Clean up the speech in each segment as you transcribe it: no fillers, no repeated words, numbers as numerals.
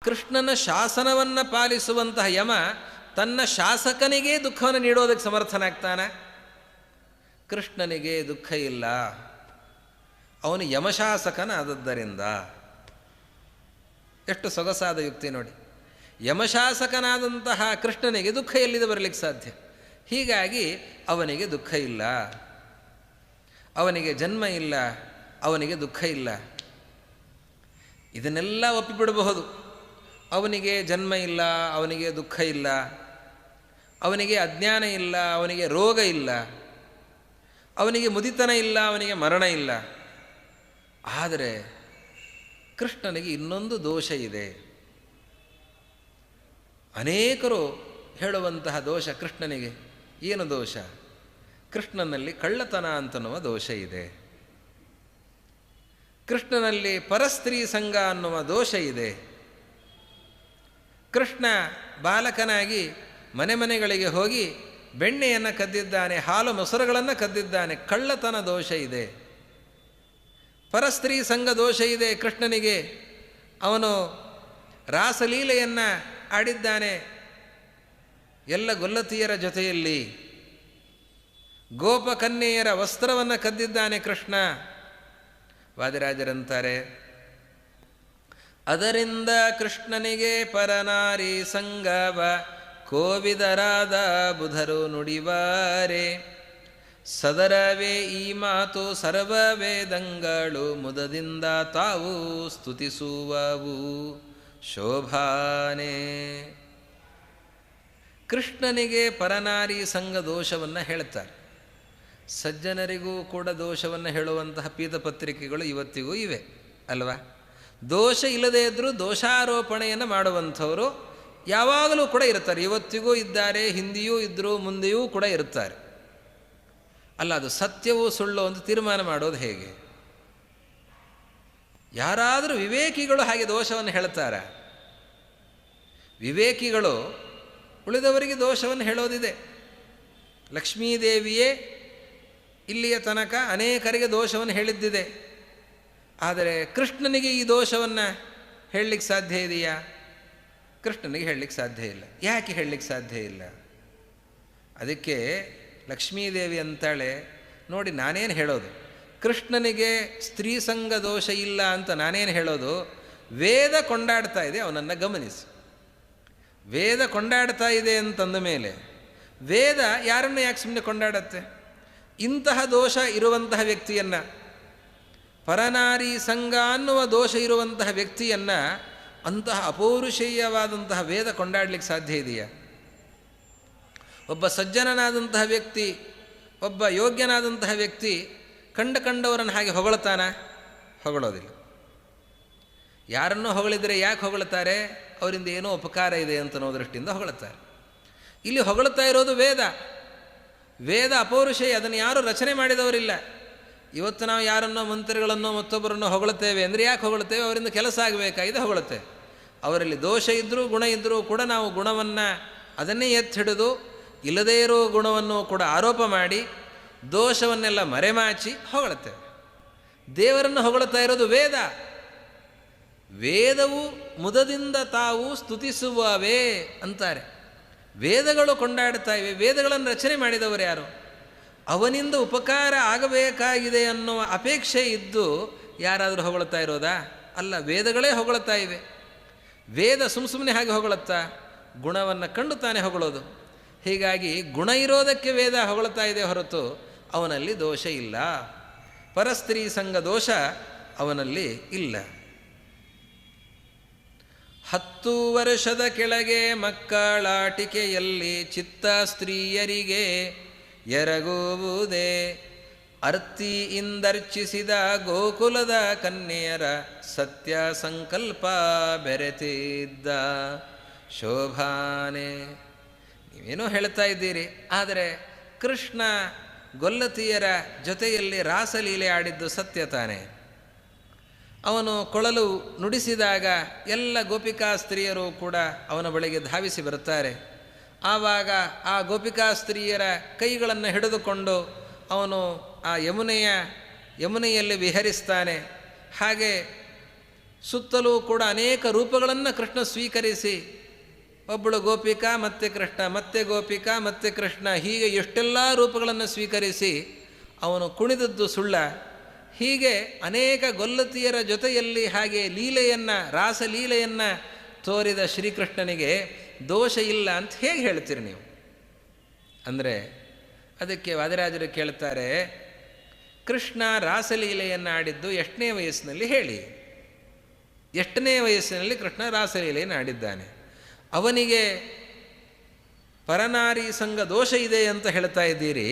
ಕೃಷ್ಣನ ಶಾಸನವನ್ನು ಪಾಲಿಸುವಂತಹ ಯಮ ತನ್ನ ಶಾಸಕನಿಗೆ ದುಃಖವನ್ನು ನೀಡೋದಕ್ಕೆ ಸಮರ್ಥನಾಗ್ತಾನ? ಕೃಷ್ಣನಿಗೆ ದುಃಖ ಇಲ್ಲ, ಅವನು ಯಮಶಾಸಕನಾದದ್ದರಿಂದ. ಎಷ್ಟು ಸೊಗಸಾದ ಯುಕ್ತಿ ನೋಡಿ. ಯಮಶಾಸಕನಾದಂತಹ ಕೃಷ್ಣನಿಗೆ ದುಃಖ ಎಲ್ಲಿದೆ ಬರಲಿಕ್ಕೆ ಸಾಧ್ಯ? ಹೀಗಾಗಿ ಅವನಿಗೆ ದುಃಖ ಇಲ್ಲ, ಅವನಿಗೆ ಜನ್ಮ ಇಲ್ಲ, ಅವನಿಗೆ ದುಃಖ ಇಲ್ಲ. ಇದನ್ನೆಲ್ಲ ಒಪ್ಪಿಬಿಡಬಹುದು. ಅವನಿಗೆ ಜನ್ಮ ಇಲ್ಲ, ಅವನಿಗೆ ದುಃಖ ಇಲ್ಲ, ಅವನಿಗೆ ಅಜ್ಞಾನ ಇಲ್ಲ, ಅವನಿಗೆ ರೋಗ ಇಲ್ಲ, ಅವನಿಗೆ ಮುದಿತನ ಇಲ್ಲ, ಅವನಿಗೆ ಮರಣ ಇಲ್ಲ. ಆದರೆ ಕೃಷ್ಣನಿಗೆ ಇನ್ನೊಂದು ದೋಷ ಇದೆ. ಅನೇಕರು ಹೇಳುವಂತಹ ದೋಷ ಕೃಷ್ಣನಿಗೆ. ಏನು ದೋಷ? ಕೃಷ್ಣನಲ್ಲಿ ಕಳ್ಳತನ ಅಂತನ್ನುವ ದೋಷ ಇದೆ, ಕೃಷ್ಣನಲ್ಲಿ ಪರಸ್ತ್ರೀ ಸಂಘ ಅನ್ನುವ ದೋಷ ಇದೆ. ಕೃಷ್ಣ ಬಾಲಕನಾಗಿ ಮನೆ ಮನೆಗಳಿಗೆ ಹೋಗಿ ಬೆಣ್ಣೆಯನ್ನು ಕದ್ದಿದ್ದಾನೆ, ಹಾಲು ಮೊಸರುಗಳನ್ನು ಕದ್ದಿದ್ದಾನೆ, ಕಳ್ಳತನ ದೋಷ ಇದೆ. ಪರಸ್ತ್ರೀ ಸಂಘ ದೋಷ ಇದೆ ಕೃಷ್ಣನಿಗೆ. ಅವನು ರಾಸಲೀಲೆಯನ್ನು ಆಡಿದ್ದಾನೆ ಎಲ್ಲ ಗೊಲ್ಲತಿಯರ ಜೊತೆಯಲ್ಲಿ. ಗೋಪಕನ್ಯೆಯರ ವಸ್ತ್ರವನ್ನು ಕದ್ದಿದ್ದಾನೆ ಕೃಷ್ಣ. ವಾದಿರಾಜರಂತಾರೆ, ಅದರಿಂದ ಕೃಷ್ಣನಿಗೆ ಪರನಾರಿ ಸಂಗವ ಕೋವಿದರಾದ ಬುಧರು ನುಡಿವಾರೆ. ಸದರವೇ ಈ ಮಾತು ಸರ್ವ ವೇದಂಗಳು ಮುದದಿಂದ ತಾವು ಸ್ತುತಿಸುವವು ಶೋಭಾನೆ. ಕೃಷ್ಣನಿಗೆ ಪರನಾರಿ ಸಂಘ ದೋಷವನ್ನು ಹೇಳ್ತಾರೆ. ಸಜ್ಜನರಿಗೂ ಕೂಡ ದೋಷವನ್ನು ಹೇಳುವಂತಹ ಪೀತಪತ್ರಿಕೆಗಳು ಇವತ್ತಿಗೂ ಇವೆ ಅಲ್ವಾ? ದೋಷ ಇಲ್ಲದೇ ಇದ್ದರೂ ದೋಷಾರೋಪಣೆಯನ್ನು ಮಾಡುವಂಥವರು ಯಾವಾಗಲೂ ಕೂಡ ಇರ್ತಾರೆ. ಇವತ್ತಿಗೂ ಇದ್ದಾರೆ, ಹಿಂದೆಯೂ ಇದ್ದರು, ಮುಂದೆಯೂ ಕೂಡ ಇರ್ತಾರೆ. ಅಲ್ಲ, ಅದು ಸತ್ಯವೂ ಸುಳ್ಳು ಅಂತ ತೀರ್ಮಾನ ಮಾಡೋದು ಹೇಗೆ? ಯಾರಾದರೂ ವಿವೇಕಿಗಳು ಹಾಗೆ ದೋಷವನ್ನು ಹೇಳ್ತಾರೆ? ವಿವೇಕಿಗಳು ಉಳಿದವರಿಗೆ ದೋಷವನ್ನು ಹೇಳೋದಿದೆ. ಲಕ್ಷ್ಮೀದೇವಿಯೇ ಇಲ್ಲಿಯ ತನಕ ಅನೇಕರಿಗೆ ದೋಷವನ್ನು ಹೇಳಿದ್ದಿದೆ. ಆದರೆ ಕೃಷ್ಣನಿಗೆ ಈ ದೋಷವನ್ನು ಹೇಳಲಿಕ್ಕೆ ಸಾಧ್ಯ ಇದೆಯಾ? ಕೃಷ್ಣನಿಗೆ ಹೇಳಲಿಕ್ಕೆ ಸಾಧ್ಯ ಇಲ್ಲ. ಯಾಕೆ ಹೇಳಲಿಕ್ಕೆ ಸಾಧ್ಯ ಇಲ್ಲ? ಅದಕ್ಕೆ ಲಕ್ಷ್ಮೀದೇವಿ ಅಂತಾಳೆ, ನೋಡಿ ನಾನೇನು ಹೇಳೋದು, ಕೃಷ್ಣನಿಗೆ ಸ್ತ್ರೀ ಸಂಘ ದೋಷ ಇಲ್ಲ ಅಂತ ನಾನೇನು ಹೇಳೋದು? ವೇದ ಕೊಂಡಾಡ್ತಾ ಇದೆ, ಅವನನ್ನು ಗಮನಿಸಿ. ವೇದ ಕೊಂಡಾಡ್ತಾ ಇದೆ ಅಂತಂದ ಮೇಲೆ ವೇದ ಯಾರನ್ನು ಯಾಕೆ ಸುಮ್ಮನೆ ಕೊಂಡಾಡತ್ತೆ? ಇಂತಹ ದೋಷ ಇರುವಂತಹ ವ್ಯಕ್ತಿಯನ್ನು, ಪರನಾರಿ ಸಂಘ ಅನ್ನುವ ದೋಷ ಇರುವಂತಹ ವ್ಯಕ್ತಿಯನ್ನು ಅಂತಹ ಅಪೌರುಷೇಯವಾದಂತಹ ವೇದ ಕೊಂಡಾಡಲಿಕ್ಕೆ ಸಾಧ್ಯ ಇದೆಯಾ? ಒಬ್ಬ ಸಜ್ಜನನಾದಂತಹ ವ್ಯಕ್ತಿ, ಒಬ್ಬ ಯೋಗ್ಯನಾದಂತಹ ವ್ಯಕ್ತಿ ಕಂಡವರನ್ನು ಹಾಗೆ ಹೊಗಳ್ತಾನ? ಹೊಗಳೋದಿಲ್ಲ. ಯಾರನ್ನೂ ಹೊಗಳಿದರೆ ಯಾಕೆ ಹೊಗಳ್ತಾರೆ? ಅವರಿಂದ ಏನೋ ಉಪಕಾರ ಇದೆ ಅಂತ ಅನ್ನೋ ದೃಷ್ಟಿಯಿಂದ ಹೊಗಳ್ತಾರೆ. ಇಲ್ಲಿ ಹೊಗಳ್ತಾ ಇರೋದು ವೇದ. ವೇದ ಅಪೌರುಷೇಯ, ಅದನ್ನು ಯಾರೂ ರಚನೆ ಮಾಡಿದವರಿಲ್ಲ. ಇವತ್ತು ನಾವು ಯಾರನ್ನೋ ಮಂತ್ರಿಗಳನ್ನೋ ಮತ್ತೊಬ್ಬರನ್ನೋ ಹೊಗಳ್ತೇವೆ ಅಂದರೆ ಯಾಕೆ ಹೊಗಳ್ತೇವೆ? ಅವರಿಂದ ಕೆಲಸ ಆಗಬೇಕಾಗಿದೆ, ಹೊಗಳುತ್ತೇವೆ. ಅವರಲ್ಲಿ ದೋಷ ಇದ್ದರೂ ಗುಣ ಇದ್ದರೂ ಕೂಡ ನಾವು ಗುಣವನ್ನು ಅದನ್ನೇ ಎತ್ತಿ ಹಿಡಿದು ಇಲ್ಲದೇ ಇರೋ ಗುಣವನ್ನು ಕೂಡ ಆರೋಪ ಮಾಡಿ ದೋಷವನ್ನೆಲ್ಲ ಮರೆಮಾಚಿ ಹೊಗಳುತ್ತೇವೆ. ದೇವರನ್ನು ಹೊಗಳ್ತಾ ಇರೋದು ವೇದ. ವೇದವು ಮುದದಿಂದ ತಾವು ಸ್ತುತಿಸುವವೇ ಅಂತಾರೆ. ವೇದಗಳು ಕೊಂಡಾಡ್ತಾ ಇವೆ. ವೇದಗಳನ್ನು ರಚನೆ ಮಾಡಿದವರು ಯಾರು? ಅವನಿಂದ ಉಪಕಾರ ಆಗಬೇಕಾಗಿದೆ ಅನ್ನುವ ಅಪೇಕ್ಷೆ ಇದ್ದು ಯಾರಾದರೂ ಹೊಗಳ್ತಾ ಇರೋದಾ? ಅಲ್ಲ, ವೇದಗಳೇ ಹೊಗಳ್ತಾ ಇವೆ. ವೇದ ಸುಮ್ಮನೆ ಹಾಗೆ ಹೊಗಳುತ್ತಾ? ಗುಣವನ್ನು ಕಂಡು ತಾನೇ ಹೊಗಳೋದು. ಹೀಗಾಗಿ ಗುಣ ಇರೋದಕ್ಕೆ ವೇದ ಹೊಗಳ್ತಾ ಇದೆ ಹೊರತು ಅವನಲ್ಲಿ ದೋಷ ಇಲ್ಲ. ಪರಸ್ತ್ರೀ ಸಂಘ ದೋಷ ಅವನಲ್ಲಿ ಇಲ್ಲ. 10 ವರ್ಷದ ಕೆಳಗೆ ಮಕ್ಕಳಾಟಿಕೆಯಲ್ಲಿ ಚಿತ್ತ ಸ್ತ್ರೀಯರಿಗೆ ಎರಗುವುದೇ ಅರ್ತಿಯಿಂದರ್ಚಿಸಿದ ಗೋಕುಲದ ಕನ್ಯೆಯರ ಸತ್ಯ ಸಂಕಲ್ಪ ಬೆರೆತಿದ್ದ ಶೋಭಾನೆ. ನೀವೇನೋ ಹೇಳ್ತಾ ಇದ್ದೀರಿ, ಆದರೆ ಕೃಷ್ಣ ಗೊಲ್ಲತಿಯರ ಜೊತೆಯಲ್ಲಿ ರಾಸಲೀಲೆ ಆಡಿದ್ದು ಸತ್ಯ ತಾನೆ. ಅವನು ಕೊಳಲು ನುಡಿಸಿದಾಗ ಎಲ್ಲ ಗೋಪಿಕಾ ಸ್ತ್ರೀಯರು ಕೂಡ ಅವನ ಬಳಿಗೆ ಧಾವಿಸಿ ಬರುತ್ತಾರೆ. ಆವಾಗ ಆ ಗೋಪಿಕಾ ಸ್ತ್ರೀಯರ ಕೈಗಳನ್ನು ಹಿಡಿದುಕೊಂಡು ಅವನು ಆ ಯಮುನೆಯಲ್ಲಿ ವಿಹರಿಸ್ತಾನೆ. ಹಾಗೆ ಸುತ್ತಲೂ ಕೂಡ ಅನೇಕ ರೂಪಗಳನ್ನು ಕೃಷ್ಣ ಸ್ವೀಕರಿಸಿ, ಒಬ್ಬಳು ಗೋಪಿಕಾ ಮತ್ತೆ ಕೃಷ್ಣ, ಮತ್ತೆ ಗೋಪಿಕಾ ಮತ್ತೆ ಕೃಷ್ಣ, ಹೀಗೆ ಎಷ್ಟೆಲ್ಲ ರೂಪಗಳನ್ನು ಸ್ವೀಕರಿಸಿ ಅವನು ಕುಣಿದದ್ದು ಸುಳ್ಳ? ಹೀಗೆ ಅನೇಕ ಗೊಲ್ಲತಿಯರ ಜೊತೆಯಲ್ಲಿ ಹಾಗೆ ಲೀಲೆಯನ್ನು, ರಾಸಲೀಲೆಯನ್ನು ತೋರಿದ ಶ್ರೀಕೃಷ್ಣನಿಗೆ ದೋಷ ಇಲ್ಲ ಅಂತ ಹೇಗೆ ಹೇಳ್ತೀರಿ ನೀವು? ಅಂದರೆ ಅದಕ್ಕೆ ವಾದಿರಾಜರು ಕೇಳ್ತಾರೆ, ಕೃಷ್ಣ ರಾಸಲೀಲೆಯನ್ನು ಆಡಿದ್ದು ಎಷ್ಟನೇ ವಯಸ್ಸಿನಲ್ಲಿ ಹೇಳಿ? ಎಷ್ಟನೇ ವಯಸ್ಸಿನಲ್ಲಿ ಕೃಷ್ಣ ರಾಸಲೀಲೆಯನ್ನು ಆಡಿದ್ದಾನೆ? ಅವನಿಗೆ ಪರನಾರಿ ಸಂಘ ದೋಷ ಇದೆ ಅಂತ ಹೇಳ್ತಾ ಇದ್ದೀರಿ,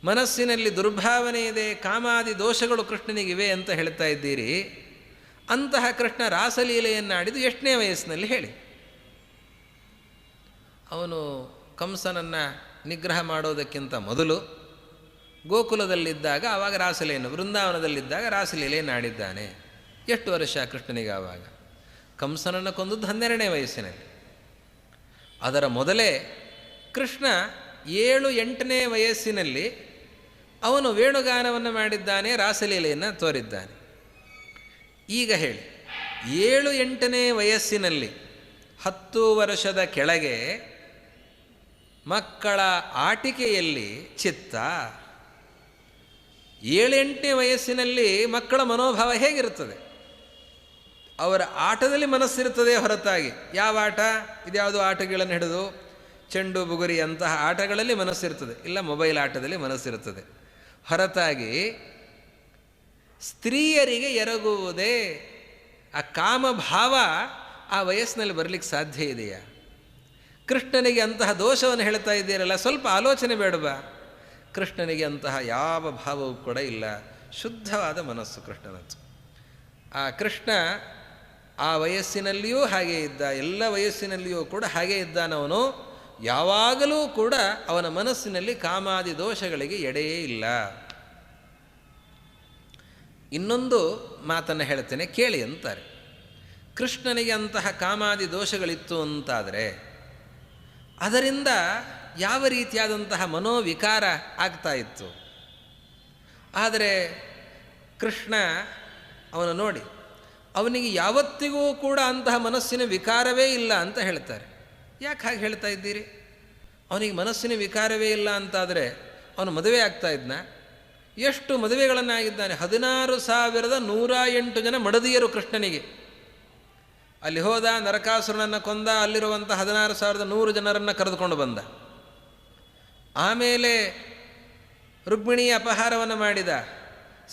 ಮನಸ್ಸಿನಲ್ಲಿ ದುರ್ಭಾವನೆ ಇದೆ, ಕಾಮಾದಿ ದೋಷಗಳು ಕೃಷ್ಣನಿಗಿವೆ ಅಂತ ಹೇಳ್ತಾ ಇದ್ದೀರಿ. ಅಂತಹ ಕೃಷ್ಣ ರಾಸಲೀಲೆಯನ್ನು ಆಡಿದ್ದು ಎಷ್ಟನೇ ವಯಸ್ಸಿನಲ್ಲಿ ಹೇಳಿ? ಅವನು ಕಂಸನನ್ನು ನಿಗ್ರಹ ಮಾಡೋದಕ್ಕಿಂತ ಮೊದಲು ಗೋಕುಲದಲ್ಲಿದ್ದಾಗ ಆವಾಗ ರಾಸಲೀಲೆಯನ್ನು, ವೃಂದಾವನದಲ್ಲಿದ್ದಾಗ ರಾಸಲೀಲೆಯನ್ನು ಆಡಿದ್ದಾನೆ. ಎಷ್ಟು ವರ್ಷ ಕೃಷ್ಣನಿಗೆ? ಆವಾಗ ಕಂಸನನ್ನು ಕೊಂದದ್ದು 12ನೇ ವಯಸ್ಸಿನಲ್ಲಿ. ಅದರ ಮೊದಲೇ ಕೃಷ್ಣ 7-8ನೇ ವಯಸ್ಸಿನಲ್ಲಿ ಅವನು ವೇಣುಗಾನವನ್ನು ಮಾಡಿದ್ದಾನೆ, ರಾಸಲೀಲೆಯನ್ನು ತೋರಿದ್ದಾನೆ. ಈಗ ಹೇಳಿ, 7-8ನೇ ವಯಸ್ಸಿನಲ್ಲಿ 10 ವರ್ಷದ ಕೆಳಗೆ ಮಕ್ಕಳ ಆಟಿಕೆಯಲ್ಲಿ ಚಿತ್ತ, 7-8ನೇ ವಯಸ್ಸಿನಲ್ಲಿ ಮಕ್ಕಳ ಮನೋಭಾವ ಹೇಗಿರುತ್ತದೆ? ಅವರ ಆಟದಲ್ಲಿ ಮನಸ್ಸಿರುತ್ತದೆ ಹೊರತಾಗಿ ಯಾವ ಆಟ, ಇದ್ಯಾವುದು ಆಟಗಳನ್ನು ಹಿಡಿದು ಚೆಂಡು ಬುಗುರಿ ಅಂತಹ ಆಟಗಳಲ್ಲಿ ಮನಸ್ಸಿರ್ತದೆ, ಇಲ್ಲ ಮೊಬೈಲ್ ಆಟದಲ್ಲಿ ಮನಸ್ಸಿರುತ್ತದೆ ಹೊರತಾಗಿ ಸ್ತ್ರೀಯರಿಗೆ ಎರಗುವುದೇ ಆ ಕಾಮಭಾವ ಆ ವಯಸ್ಸಿನಲ್ಲಿ ಬರಲಿಕ್ಕೆ ಸಾಧ್ಯ ಇದೆಯಾ? ಕೃಷ್ಣನಿಗೆ ಅಂತಹ ದೋಷವನ್ನು ಹೇಳ್ತಾ ಇದ್ದೀರಲ್ಲ, ಸ್ವಲ್ಪ ಆಲೋಚನೆ ಬೇಡವಾ? ಕೃಷ್ಣನಿಗೆ ಅಂತಹ ಯಾವ ಭಾವವೂ ಕೂಡ ಇಲ್ಲ, ಶುದ್ಧವಾದ ಮನಸ್ಸು ಕೃಷ್ಣನದ್ದು. ಆ ಕೃಷ್ಣ ಆ ವಯಸ್ಸಿನಲ್ಲಿಯೂ ಹಾಗೇ ಇದ್ದ, ಎಲ್ಲ ವಯಸ್ಸಿನಲ್ಲಿಯೂ ಕೂಡ ಹಾಗೇ ಇದ್ದಾನವನು. ಯಾವಾಗಲೂ ಕೂಡ ಅವನ ಮನಸ್ಸಿನಲ್ಲಿ ಕಾಮಾದಿ ದೋಷಗಳಿಗೆ ಎಡೆಯೇ ಇಲ್ಲ. ಇನ್ನೊಂದು ಮಾತನ್ನು ಹೇಳ್ತೇನೆ ಕೇಳಿ ಅಂತಾರೆ. ಕೃಷ್ಣನಿಗೆ ಅಂತಹ ಕಾಮಾದಿ ದೋಷಗಳಿತ್ತು ಅಂತಾದರೆ ಅದರಿಂದ ಯಾವ ರೀತಿಯಾದಂತಹ ಮನೋವಿಕಾರ ಆಗ್ತಾ ಇತ್ತು? ಆದರೆ ಕೃಷ್ಣ ಅವನು ನೋಡಿ, ಅವನಿಗೆ ಯಾವತ್ತಿಗೂ ಕೂಡ ಅಂತಹ ಮನಸ್ಸಿನ ವಿಕಾರವೇ ಇಲ್ಲ ಅಂತ ಹೇಳ್ತಾರೆ. ಯಾಕೆ ಹಾಗೆ ಹೇಳ್ತಾ ಇದ್ದೀರಿ? ಅವನಿಗೆ ಮನಸ್ಸಿನ ವಿಕಾರವೇ ಇಲ್ಲ ಅಂತಾದರೆ ಅವನು ಮದುವೆ ಆಗ್ತಾ ಇದ್ನ? ಎಷ್ಟು ಮದುವೆಗಳನ್ನಾಗಿದ್ದಾನೆ? 16,108 ಜನ ಮಡದಿಯರು ಕೃಷ್ಣನಿಗೆ. ಅಲ್ಲಿ ಹೋದ, ನರಕಾಸುರನನ್ನು ಕೊಂದ, ಅಲ್ಲಿರುವಂಥ 16,100 ಜನರನ್ನು ಕರೆದುಕೊಂಡು ಬಂದ. ಆಮೇಲೆ ರುಕ್ಮಿಣಿಯ ಅಪಹಾರವನ್ನು ಮಾಡಿದ,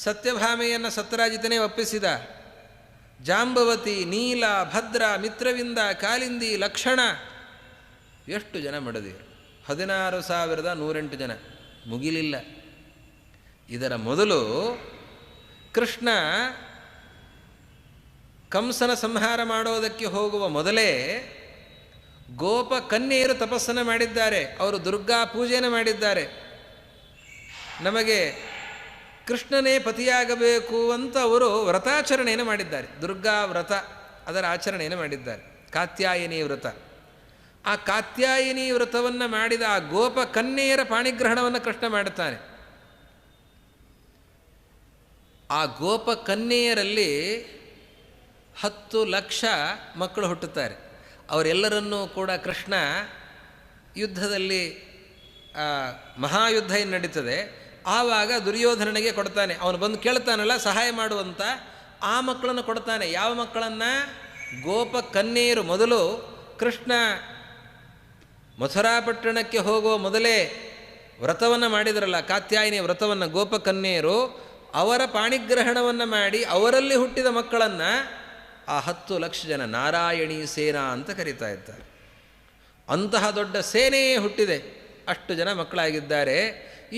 ಸತ್ಯಭಾಮೆಯನ್ನು ಸತ್ಯರಾಜಿತನೇ ಒಪ್ಪಿಸಿದ. ಜಾಂಬವತಿ, ನೀಲ, ಭದ್ರ, ಮಿತ್ರವಿಂದ, ಕಾಲಿಂದಿ, ಲಕ್ಷಣ, ಎಷ್ಟು ಜನ ಮಡದಿಯರು? 16,108 ಜನ. ಮುಗಿಲಿಲ್ಲ. ಇದರ ಮೊದಲು ಕೃಷ್ಣ ಕಂಸನ ಸಂಹಾರ ಮಾಡೋದಕ್ಕೆ ಹೋಗುವ ಮೊದಲೇ ಗೋಪ ಕನ್ಯೆಯರು ತಪಸ್ಸನ್ನು ಮಾಡಿದ್ದಾರೆ, ಅವರು ದುರ್ಗಾ ಪೂಜೆಯನ್ನು ಮಾಡಿದ್ದಾರೆ. ನಮಗೆ ಕೃಷ್ಣನೇ ಪತಿಯಾಗಬೇಕು ಅಂತ ಅವರು ವ್ರತಾಚರಣೆಯನ್ನು ಮಾಡಿದ್ದಾರೆ. ದುರ್ಗಾ ವ್ರತ ಅದರ ಆಚರಣೆಯನ್ನು ಮಾಡಿದ್ದಾರೆ, ಕಾತ್ಯಾಯಿನಿ ವ್ರತ. ಆ ಕಾತ್ಯಾಯಿನಿ ವ್ರತವನ್ನು ಮಾಡಿದ ಆ ಗೋಪ ಕನ್ಯೆಯರ ಪಾಣಿಗ್ರಹಣವನ್ನು ಕೃಷ್ಣ ಮಾಡುತ್ತಾನೆ. ಆ ಗೋಪ ಕನ್ಯೆಯರಲ್ಲಿ 10 ಲಕ್ಷ ಮಕ್ಕಳು ಹುಟ್ಟುತ್ತಾರೆ. ಅವರೆಲ್ಲರನ್ನೂ ಕೂಡ ಕೃಷ್ಣ ಯುದ್ಧದಲ್ಲಿ ಮಹಾಯುದ್ಧ ಏನು ನಡೀತದೆ ಆವಾಗ ದುರ್ಯೋಧನನಿಗೆ ಕೊಡ್ತಾನೆ. ಅವನು ಬಂದು ಕೇಳ್ತಾನಲ್ಲ ಸಹಾಯ ಮಾಡುವಂಥ, ಆ ಮಕ್ಕಳನ್ನು ಕೊಡ್ತಾನೆ. ಯಾವ ಮಕ್ಕಳನ್ನು? ಗೋಪ ಕನ್ಯೆಯರು. ಮೊದಲು ಕೃಷ್ಣ ಮಥುರಾಪಟ್ಟಣಕ್ಕೆ ಹೋಗುವ ಮೊದಲೇ ವ್ರತವನ್ನು ಮಾಡಿದ್ರಲ್ಲ, ಕಾತ್ಯಾಯಿನಿ ವ್ರತವನ್ನು, ಗೋಪ ಕನ್ಯೆಯರು ಅವರ ಪಾಣಿಗ್ರಹಣವನ್ನು ಮಾಡಿ ಅವರಲ್ಲಿ ಹುಟ್ಟಿದ ಮಕ್ಕಳನ್ನು ಆ 10 ಲಕ್ಷ ಜನ ನಾರಾಯಣಿ ಸೇನಾ ಅಂತ ಕರೀತಾ ಇದ್ದಾರೆ. ಅಂತಹ ದೊಡ್ಡ ಸೇನೆಯೇ ಹುಟ್ಟಿದೆ, ಅಷ್ಟು ಜನ ಮಕ್ಕಳಾಗಿದ್ದಾರೆ.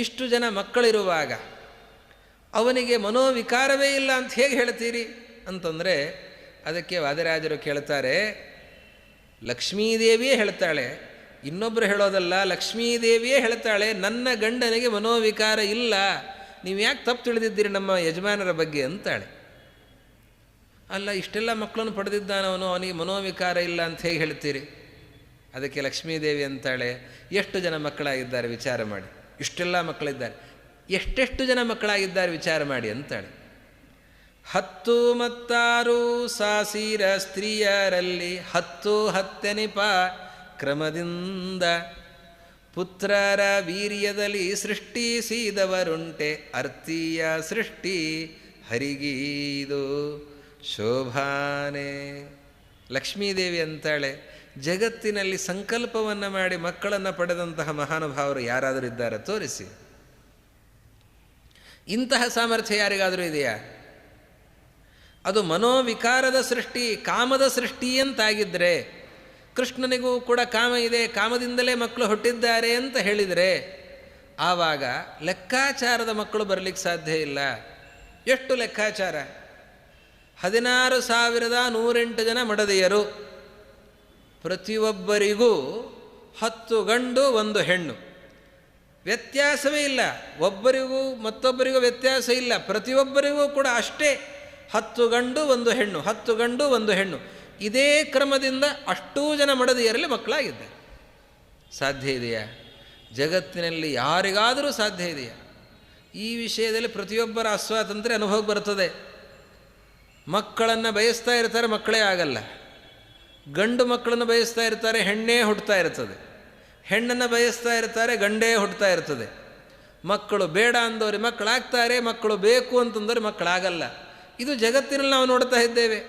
ಇಷ್ಟು ಜನ ಮಕ್ಕಳಿರುವಾಗ ಅವನಿಗೆ ಮನೋವಿಕಾರವೇ ಇಲ್ಲ ಅಂತ ಹೇಗೆ ಹೇಳ್ತೀರಿ ಅಂತಂದರೆ ಅದಕ್ಕೆ ವಾದಿರಾಜರು ಕೇಳ್ತಾರೆ, ಲಕ್ಷ್ಮೀದೇವಿಯೇ ಹೇಳ್ತಾಳೆ, ಇನ್ನೊಬ್ಬರು ಹೇಳೋದಲ್ಲ, ಲಕ್ಷ್ಮೀದೇವಿಯೇ ಹೇಳ್ತಾಳೆ, ನನ್ನ ಗಂಡನಿಗೆ ಮನೋವಿಕಾರ ಇಲ್ಲ, ನೀವು ಯಾಕೆ ತಪ್ಪು ತಿಳಿದಿದ್ದೀರಿ ನಮ್ಮ ಯಜಮಾನರ ಬಗ್ಗೆ ಅಂತಾಳೆ. ಅಲ್ಲ, ಇಷ್ಟೆಲ್ಲ ಮಕ್ಕಳನ್ನು ಪಡೆದಿದ್ದಾನವನು, ಅವನಿಗೆ ಮನೋವಿಕಾರ ಇಲ್ಲ ಅಂತ ಹೇಗೆ ಹೇಳ್ತೀರಿ? ಅದಕ್ಕೆ ಲಕ್ಷ್ಮೀದೇವಿ ಅಂತಾಳೆ, ಎಷ್ಟು ಜನ ಮಕ್ಕಳಾಗಿದ್ದಾರೆ ವಿಚಾರ ಮಾಡಿ, ಇಷ್ಟೆಲ್ಲ ಮಕ್ಕಳಿದ್ದಾರೆ, ಎಷ್ಟೆಷ್ಟು ಜನ ಮಕ್ಕಳಾಗಿದ್ದಾರೆ ವಿಚಾರ ಮಾಡಿ ಅಂತಾಳೆ. 10 ಮತ್ತಾರು ಸಾಸಿರ ಸ್ತ್ರೀಯರಲ್ಲಿ 10 ಕ್ರಮದಿಂದ ಪುತ್ರರ ವೀರ್ಯದಲ್ಲಿ ಸೃಷ್ಟಿಸಿದವರುಂಟೆ ಅರ್ಥೀಯ ಸೃಷ್ಟಿ ಹರಿಗೀದು ಶೋಭಾನೆ. ಲಕ್ಷ್ಮೀದೇವಿ ಅಂತಾಳೆ, ಜಗತ್ತಿನಲ್ಲಿ ಸಂಕಲ್ಪವನ್ನು ಮಾಡಿ ಮಕ್ಕಳನ್ನು ಪಡೆದಂತಹ ಮಹಾನುಭಾವರು ಯಾರಾದರೂ ಇದ್ದಾರೆ ತೋರಿಸಿ. ಇಂತಹ ಸಾಮರ್ಥ್ಯ ಯಾರಿಗಾದರೂ ಇದೆಯಾ? ಅದು ಮನೋವಿಕಾರದ ಸೃಷ್ಟಿ, ಕಾಮದ ಸೃಷ್ಟಿ ಅಂತಾಗಿದ್ದರೆ, ಕೃಷ್ಣನಿಗೂ ಕೂಡ ಕಾಮ ಇದೆ, ಕಾಮದಿಂದಲೇ ಮಕ್ಕಳು ಹುಟ್ಟಿದ್ದಾರೆ ಅಂತ ಹೇಳಿದರೆ ಆವಾಗ ಲೆಕ್ಕಾಚಾರದ ಮಕ್ಕಳು ಬರಲಿಕ್ಕೆ ಸಾಧ್ಯ ಇಲ್ಲ. ಎಷ್ಟು ಲೆಕ್ಕಾಚಾರ? 16,108 ಮಡದಿಯರು, ಪ್ರತಿಯೊಬ್ಬರಿಗೂ 10 ಗಂಡು 1 ಹೆಣ್ಣು, ವ್ಯತ್ಯಾಸವೇ ಇಲ್ಲ. ಒಬ್ಬರಿಗೂ ಮತ್ತೊಬ್ಬರಿಗೂ ವ್ಯತ್ಯಾಸ ಇಲ್ಲ, ಪ್ರತಿಯೊಬ್ಬರಿಗೂ ಕೂಡ ಅಷ್ಟೇ. 10 ಗಂಡು 1 ಹೆಣ್ಣು, 10 ಗಂಡು 1 ಹೆಣ್ಣು. ಇದೇ ಕ್ರಮದಿಂದ ಅಷ್ಟೂ ಜನ ಮಡದಿಯರಲ್ಲಿ ಮಕ್ಕಳಾಗಿದ್ದಾರೆ. ಸಾಧ್ಯ ಇದೆಯಾ? ಜಗತ್ತಿನಲ್ಲಿ ಯಾರಿಗಾದರೂ ಸಾಧ್ಯ ಇದೆಯಾ? ಈ ವಿಷಯದಲ್ಲಿ ಪ್ರತಿಯೊಬ್ಬರ ಅಸ್ವಾತಂತ್ರ್ಯ ಅನುಭವಕ್ಕೆ ಬರ್ತದೆ. ಮಕ್ಕಳನ್ನು ಬಯಸ್ತಾ ಇರ್ತಾರೆ, ಮಕ್ಕಳೇ ಆಗಲ್ಲ. ಗಂಡು ಮಕ್ಕಳನ್ನು ಬಯಸ್ತಾ ಇರ್ತಾರೆ, ಹೆಣ್ಣೇ ಹುಟ್ಟುತ್ತಾ ಇರ್ತದೆ. ಹೆಣ್ಣನ್ನು ಬಯಸ್ತಾ ಇರ್ತಾರೆ, ಗಂಡೇ ಹುಟ್ಟುತ್ತಾ ಇರ್ತದೆ. ಮಕ್ಕಳು ಬೇಡ ಅಂದವ್ರಿಗೆ ಮಕ್ಕಳಾಗ್ತಾರೆ, ಮಕ್ಕಳು ಬೇಕು ಅಂತಂದವ್ರಿಗೆ ಮಕ್ಕಳಾಗಲ್ಲ. ಇದು ಜಗತ್ತಿನಲ್ಲಿ ನಾವು ನೋಡ್ತಾ ಇದ್ದೇವೆ.